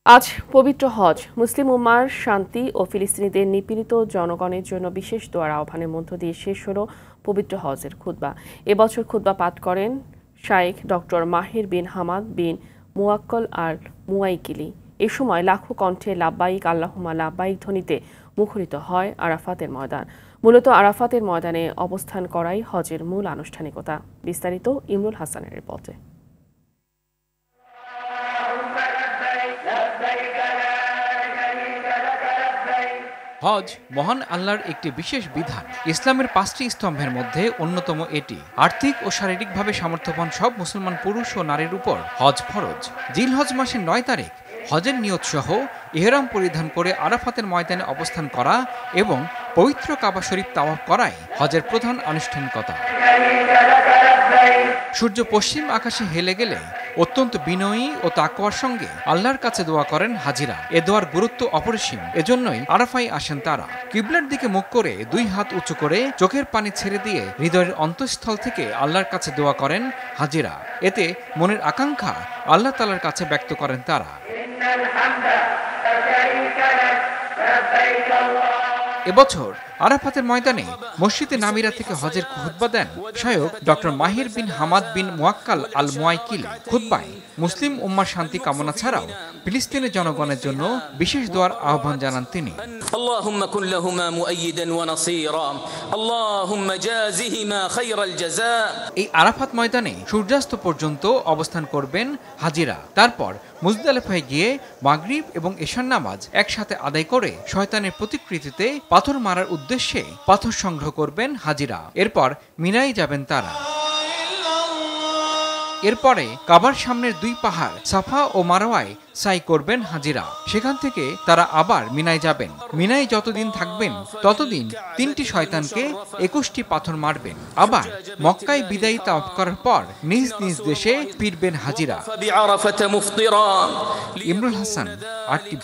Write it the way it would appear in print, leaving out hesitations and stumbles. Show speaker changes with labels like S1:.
S1: আজ পবিত্র হজ মুসলিম উম্মার শান্তি ও ফিলিস্তিনিদের নিপীড়িত জনগণের জন্য বিশেষ দোয়ার আহ্বানের মধ্য দিয়ে শেষ হলো পবিত্র হজের খুতবা। এবছর খুতবা পাঠ করেন শাইখ ডক্টর মাহির বিন হামাদ বিন মুয়াক্কল আর মুয়াইকিলি। এ সময় লাখো কণ্ঠে লাব্বাইক আল্লাহুম্মা লাব্বাইক ধ্বনিতে মুখরিত হয় আরাফাতের ময়দান। মূলত আরাফাতের ময়দানে অবস্থান করাই হজের মূল আনুষ্ঠানিকতা। বিস্তারিত ইমরুল হাসানের রিপোর্টে।
S2: হজ মহান আল্লাহর একটি বিশেষ বিধান। ইসলামের 5টি স্তম্ভের মধ্যে অন্যতম এটি। আর্থিক ও শারীরিকভাবে সামর্থ্যবান সব মুসলমান পুরুষ ও নারীর উপর হজ ফরজ। জিলহজ মাসের 9 তারিখ হজের নিয়ত সহ ইহরাম পরিধান করে আরাফাতের ময়দানে অবস্থান করা এবং পবিত্র কাবা শরীফ তাওয়াফ করাই হজের প্রধান আনুষ্ঠানিকতা। সূর্য পশ্চিম আকাশে হেলে গেলে অত্যন্ত বিনয়ী ও তাকওয়ার সঙ্গে আল্লাহর কাছে দোয়া করেন হাজিরা। এ দোয়ার গুরুত্ব অপরিসীম। এজন্যই আরাফায় আসেন তারা। কিবলার দিকে মুখ করে 2 হাত উঁচু করে চোখের পানি ছেড়ে দিয়ে হৃদয়ের অন্তঃস্থল থেকে আল্লাহর কাছে দোয়া করেন হাজিরা। এতে মনের আকাঙ্ক্ষা আল্লাহ তাআলার কাছে ব্যক্ত করেন তারা। এবছর আরাফাতের ময়দানে মসজিদে নামিরা থেকে হজের খুতবা দেন শায়খ ডক্টর মাহির বিন হামাদ বিন মুয়াক্কাল আল মুয়াইকিল। খুতবায় মুসলিম উম্মার শান্তি কামনা ছাড়াও ফিলিস্তিনের জনগণের জন্য বিশেষ দোয়ার আহ্বান জানান তিনি।
S3: আল্লাহুম্মা কুন লাহুমা মুআইয়িদান ওয়া নাসীরা আল্লাহুম্মা জাযিহিমা খায়রাল জাযা।
S2: এই আরাফাত ময়দানে সূর্যাস্ত পর্যন্ত অবস্থান করবেন হাজিরা। তারপর মুজদালিফায় গিয়ে মাগরিব এবং এশার নামাজ একসাথে আদায় করে শয়তানের প্রতিকৃতিতে পাথর মারার উদ্দেশ্যে পাথর সংগ্রহ করবেন হাজিরা। এরপর মিনায় যাবেন তারা। এরপরে কাবার সামনের 2 পাহাড় সাফা ও মারওয়ায় সাই করবেন হাজিরা। সেখান থেকে তারা আবার মিনায় যাবেন। মিনায় যতদিন থাকবেন ততদিন 3টি শয়তানকে 21টি পাথর মারবেন। আবার মক্কায় বিদায়ী তাওয়াফ করার পর নিজ নিজ দেশে ফিরবেন হাজিরা।
S3: বিআরাফাত মুফতিরা।
S2: ইমরুল হাসান, RTV।